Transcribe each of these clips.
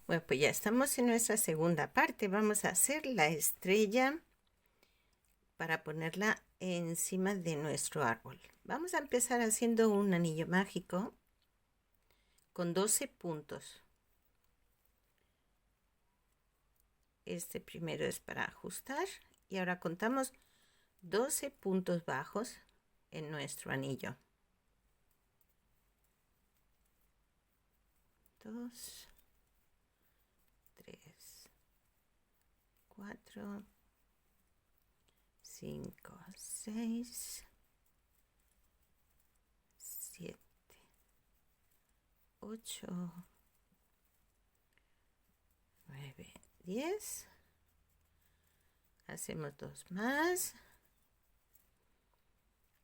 Bueno, pues ya estamos en nuestra segunda parte. Vamos a hacer la estrella para ponerla encima de nuestro árbol. Vamos a empezar haciendo un anillo mágico con 12 puntos. Este primero es para ajustar y ahora contamos 12 puntos bajos en nuestro anillo. 2, 3, 4, 5, 6, 7, 8, 9, 10. Hacemos dos más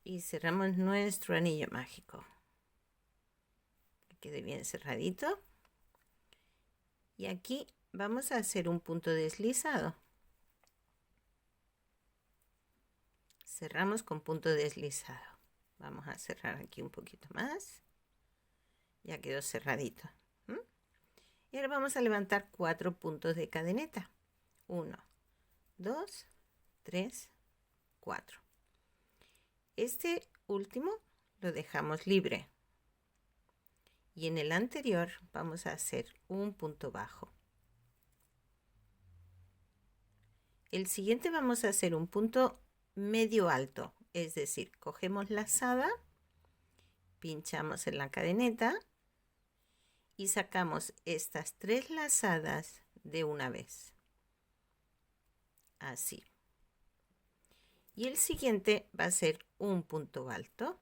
y cerramos nuestro anillo mágico. Que quede bien cerradito. Y aquí vamos a hacer un punto deslizado. Cerramos con punto deslizado. Vamos a cerrar aquí un poquito más. Ya quedó cerradito. Y ahora vamos a levantar 4 puntos de cadeneta. 1, 2, 3, 4. Este último lo dejamos libre. Y en el anterior vamos a hacer un punto bajo. El siguiente vamos a hacer un punto medio alto, es decir, cogemos lazada, pinchamos en la cadeneta y sacamos estas 3 lazadas de una vez. Así. Y el siguiente va a ser un punto alto.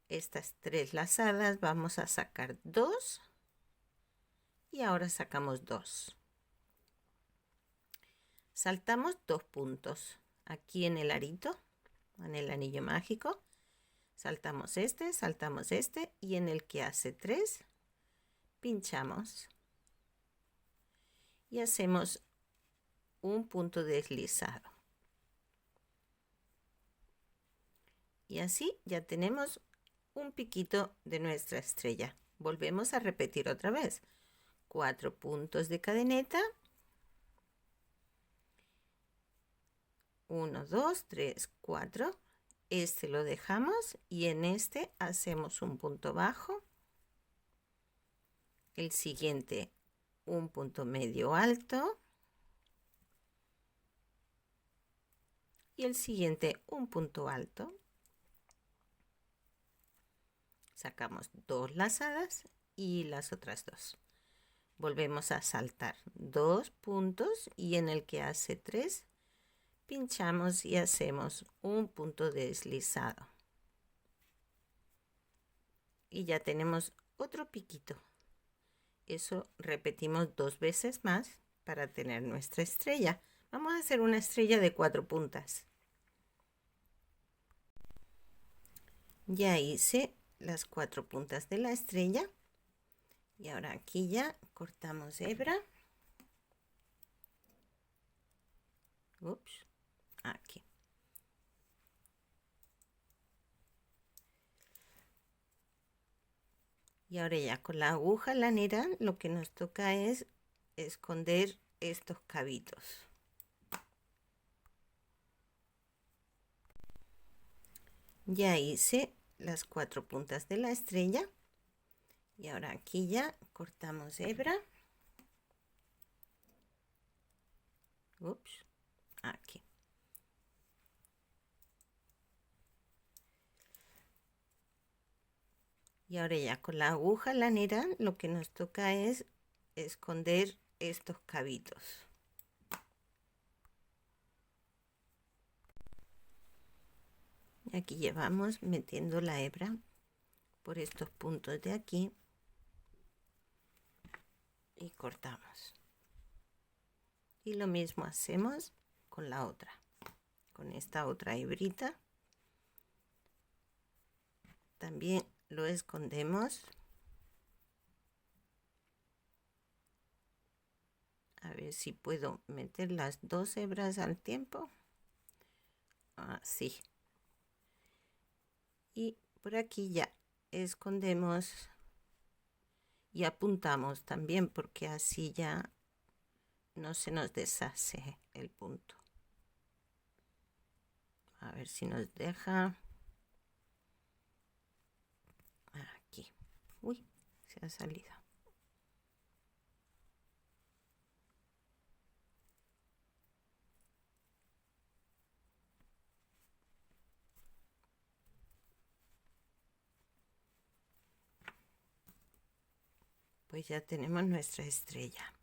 Estas 3 lazadas vamos a sacar 2 y ahora sacamos 2. Saltamos 2 puntos aquí en el arito, en el anillo mágico. Saltamos este y en el que hace 3 pinchamos y hacemos un punto deslizado. Y así ya tenemos un piquito de nuestra estrella. Volvemos a repetir otra vez. 4 puntos de cadeneta. 1, 2, 3, 4. Este lo dejamos y en este hacemos un punto bajo. El siguiente un punto medio alto. Y el siguiente un punto alto. Sacamos 2 lazadas y las otras 2. Volvemos a saltar 2 puntos y en el que hace 3 pinchamos y hacemos un punto deslizado. Y ya tenemos otro piquito. Eso repetimos 2 veces más para tener nuestra estrella. Vamos a hacer una estrella de 4 puntas. Ya hice las 4 puntas de la estrella. Y ahora aquí ya cortamos hebra. Ups, aquí. Y ahora ya con la aguja lanera lo que nos toca es esconder estos cabitos. Ya hice las 4 puntas de la estrella. Y ahora aquí ya cortamos hebra. Ups, aquí. Y ahora ya con la aguja lanera lo que nos toca es esconder estos cabitos. Y aquí llevamos metiendo la hebra por estos puntos de aquí y cortamos. Y lo mismo hacemos con la otra, con esta otra hebrita. También lo escondemos. A ver si puedo meter las 2 hebras al tiempo. Así. Y por aquí ya escondemos y apuntamos también porque así ya no se nos deshace el punto. A ver si nos deja. Aquí. Uy, se ha salido. Pues ya tenemos nuestra estrella.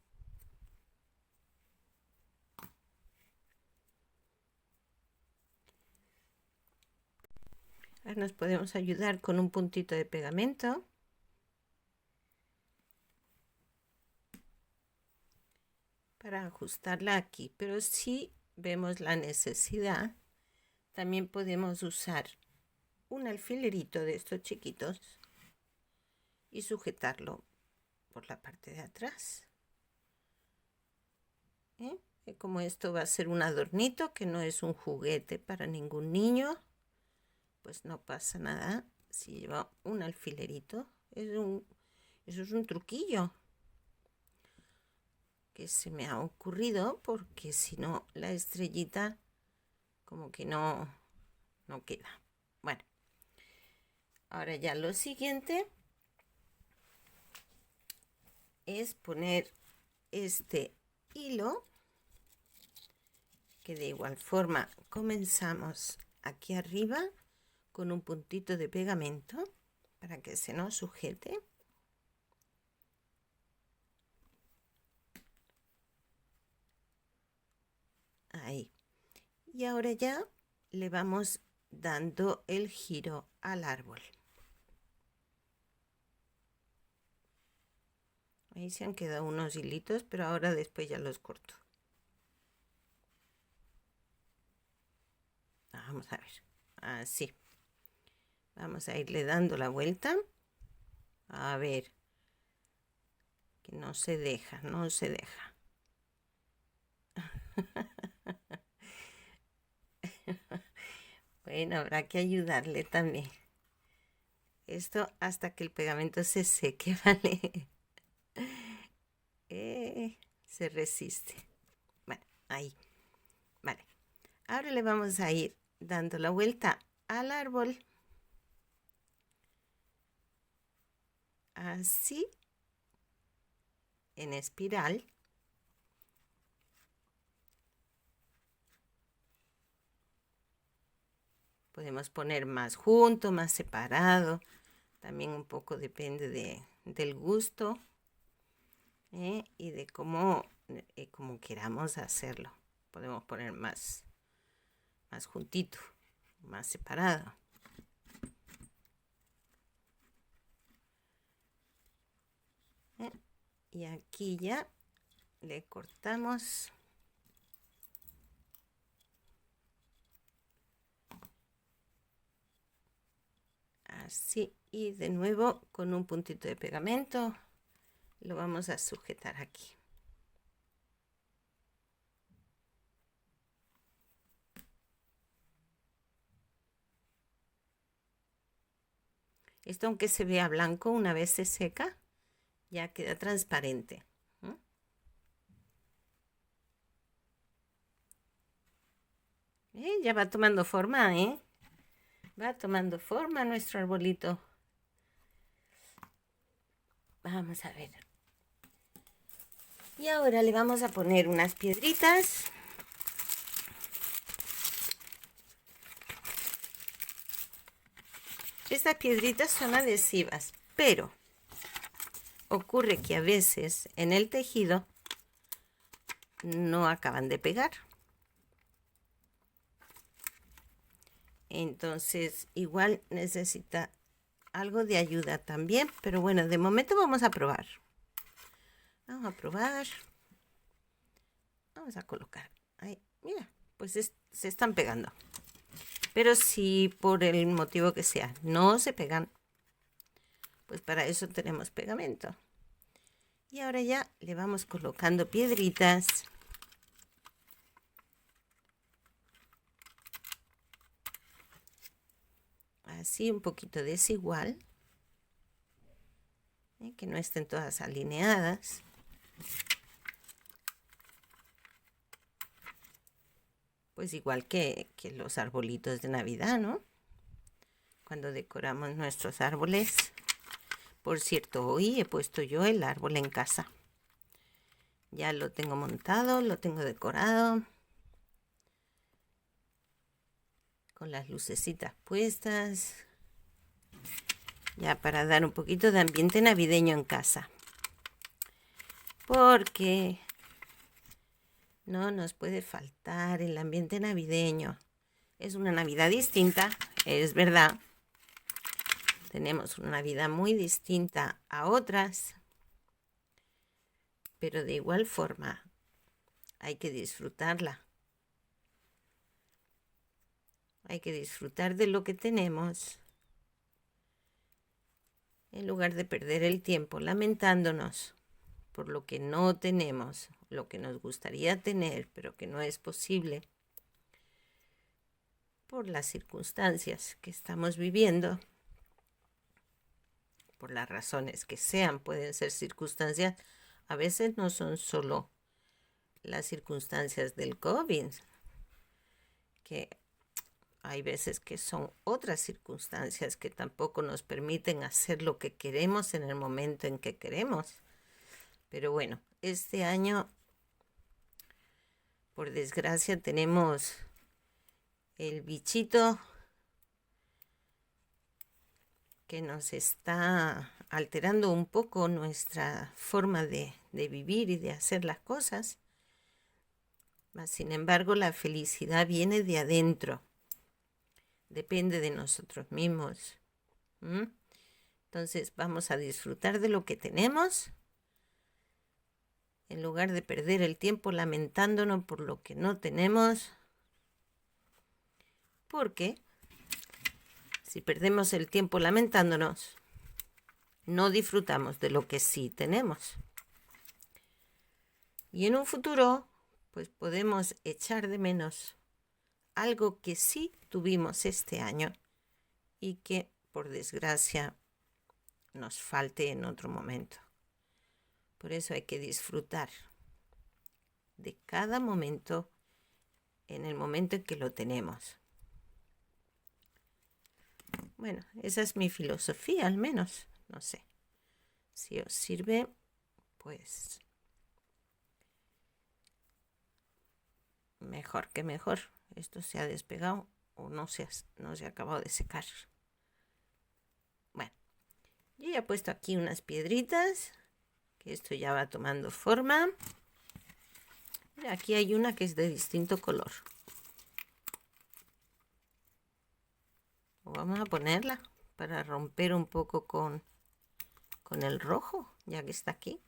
Ahora nos podemos ayudar con un puntito de pegamento. Para ajustarla aquí, pero si vemos la necesidad, también podemos usar un alfilerito de estos chiquitos y sujetarlo por la parte de atrás. Como esto va a ser un adornito, que no es un juguete para ningún niño, pues no pasa nada si lleva un alfilerito. Eso es un truquillo que se me ha ocurrido, porque si no la estrellita como que no queda. Bueno, ahora ya lo siguiente es poner este hilo, que de igual forma comenzamos aquí arriba con un puntito de pegamento para que se nos sujete. Ahí. Y ahora ya le vamos dando el giro al árbol. Ahí se han quedado unos hilitos, pero ahora después ya los corto. Vamos a ver. Así. Vamos a irle dando la vuelta. A ver. Que no se deja, no se deja. Bueno, habrá que ayudarle también. Esto hasta que el pegamento se seque, ¿vale? Se resiste. Bueno, ahí. Vale. Ahora le vamos a ir dando la vuelta al árbol. Así. En espiral. Podemos poner más junto, más separado. También un poco depende del gusto y de cómo queramos hacerlo. Podemos poner más juntito, más separado. Y aquí ya le cortamos. Así, y de nuevo con un puntito de pegamento lo vamos a sujetar aquí. Esto, aunque se vea blanco, una vez se seca ya queda transparente. Ya va tomando forma, va tomando forma nuestro arbolito. Vamos a ver. Y ahora le vamos a poner unas piedritas. Estas piedritas son adhesivas, pero ocurre que a veces en el tejido no acaban de pegar. Entonces igual necesita algo de ayuda también, pero bueno, de momento vamos a probar. Vamos a probar. Vamos a colocar. Ahí, mira, pues se están pegando. Pero si por el motivo que sea no se pegan, pues para eso tenemos pegamento. Y ahora ya le vamos colocando piedritas. Así un poquito desigual. que no estén todas alineadas. Pues igual que los arbolitos de Navidad, ¿no? Cuando decoramos nuestros árboles. Por cierto, hoy he puesto yo el árbol en casa. Ya lo tengo montado, lo tengo decorado. Con las lucecitas puestas. Ya para dar un poquito de ambiente navideño en casa. Porque no nos puede faltar el ambiente navideño. Es una Navidad distinta, es verdad. Tenemos una Navidad muy distinta a otras. Pero de igual forma hay que disfrutarla. Hay que disfrutar de lo que tenemos. En lugar de perder el tiempo lamentándonos por lo que no tenemos, lo que nos gustaría tener, pero que no es posible, por las circunstancias que estamos viviendo, por las razones que sean, pueden ser circunstancias, a veces no son solo las circunstancias del COVID, que hay veces que son otras circunstancias que tampoco nos permiten hacer lo que queremos en el momento en que queremos. Pero bueno, este año, por desgracia, tenemos el bichito que nos está alterando un poco nuestra forma de vivir y de hacer las cosas. Sin embargo, la felicidad viene de adentro. Depende de nosotros mismos. Entonces vamos a disfrutar de lo que tenemos en lugar de perder el tiempo lamentándonos por lo que no tenemos. Porque si perdemos el tiempo lamentándonos, no disfrutamos de lo que sí tenemos. Y en un futuro, pues podemos echar de menos algo que sí tuvimos este año y que, por desgracia, nos falte en otro momento. Por eso hay que disfrutar de cada momento en el momento en que lo tenemos. Bueno, esa es mi filosofía, al menos. No sé. Si os sirve, pues mejor que mejor. Esto se ha despegado o no se ha acabado de secar. Bueno, yo ya he puesto aquí unas piedritas, que esto ya va tomando forma. Mira, aquí hay una que es de distinto color. Vamos a ponerla para romper un poco con el rojo, ya que está aquí.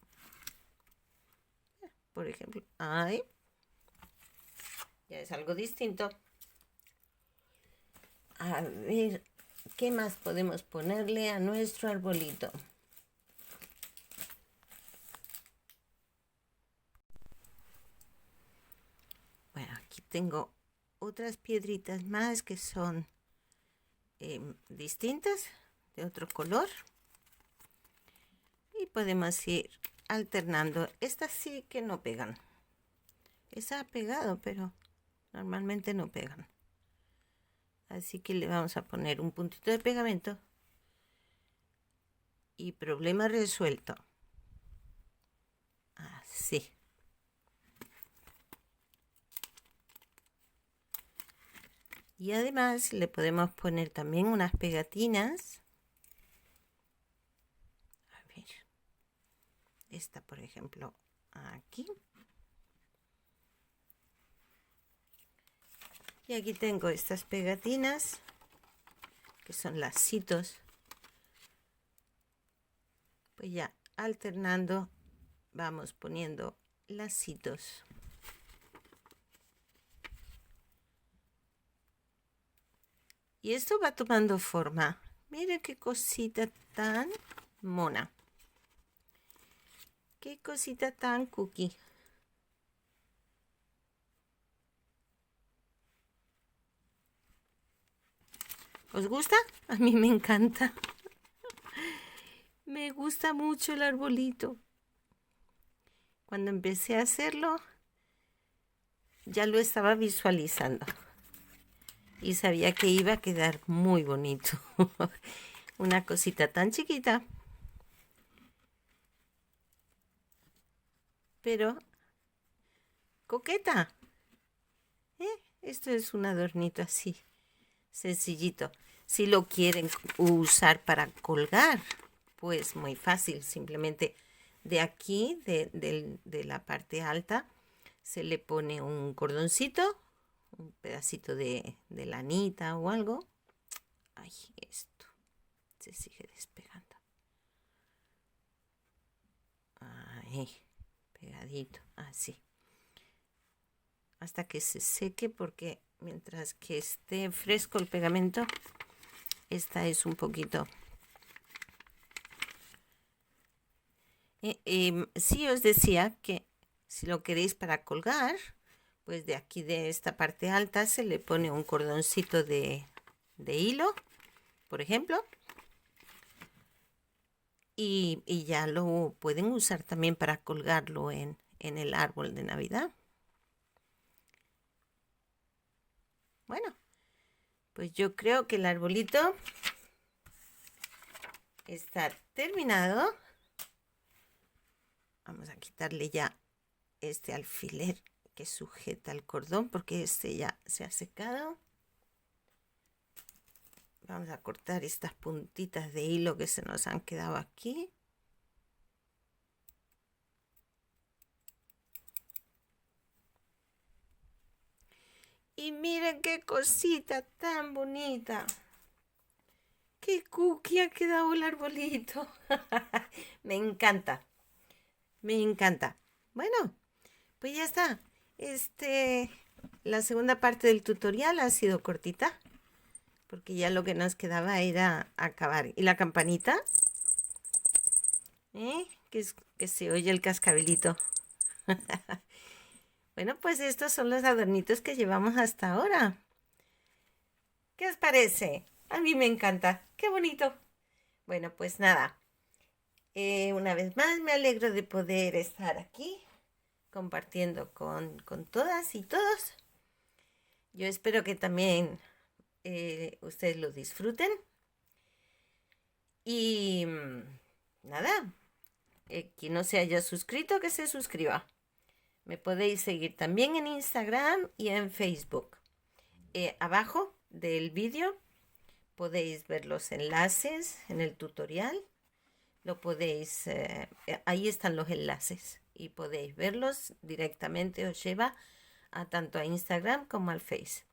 Por ejemplo, ahí. Ya es algo distinto. A ver, ¿qué más podemos ponerle a nuestro arbolito? Bueno, aquí tengo otras piedritas más que son distintas, de otro color. Y podemos ir alternando. Estas sí que no pegan. Esa ha pegado, pero normalmente no pegan. Así que le vamos a poner un puntito de pegamento. Y problema resuelto. Así. Y además le podemos poner también unas pegatinas. A ver. Esta, por ejemplo, aquí. Y aquí tengo estas pegatinas, que son lacitos. Pues ya alternando vamos poniendo lacitos. Y esto va tomando forma. Mire qué cosita tan mona. Qué cosita tan cookie. ¿Os gusta? A mí me encanta. Me gusta mucho el arbolito. Cuando empecé a hacerlo, ya lo estaba visualizando y sabía que iba a quedar muy bonito. Una cosita tan chiquita, pero coqueta. Esto es un adornito así, sencillito. Si lo quieren usar para colgar, pues muy fácil. Simplemente de aquí, de la parte alta, se le pone un cordoncito, un pedacito de lanita o algo. Ay, esto se sigue despegando. Ahí, pegadito, así. Hasta que se seque, porque mientras que esté fresco el pegamento, esta es un poquito. Sí, os decía que si lo queréis para colgar, pues de aquí de esta parte alta se le pone un cordoncito de hilo, por ejemplo, y ya lo pueden usar también para colgarlo en el árbol de Navidad. Bueno, pues yo creo que el arbolito está terminado. Vamos a quitarle ya este alfiler que sujeta el cordón, porque este ya se ha secado. Vamos a cortar estas puntitas de hilo que se nos han quedado aquí. Y miren qué cosita tan bonita. Qué cookie ha quedado el arbolito. Me encanta. Me encanta. Bueno, pues ya está. La segunda parte del tutorial ha sido cortita, porque ya lo que nos quedaba era acabar. Y la campanita, que se oye el cascabelito. Bueno, pues estos son los adornitos que llevamos hasta ahora. ¿Qué os parece? A mí me encanta. ¡Qué bonito! Bueno, pues nada. Una vez más me alegro de poder estar aquí compartiendo con todas y todos. Yo espero que también ustedes lo disfruten. Y nada, quien no se haya suscrito, que se suscriba. Me podéis seguir también en Instagram y en Facebook. Abajo del vídeo podéis ver los enlaces en el tutorial. Lo podéis, ahí están los enlaces y podéis verlos directamente. Os lleva a tanto a Instagram como al Face.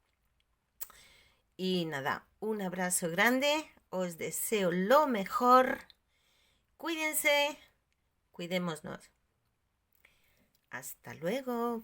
Y nada, un abrazo grande. Os deseo lo mejor. Cuídense. Cuidémonos. Hasta luego.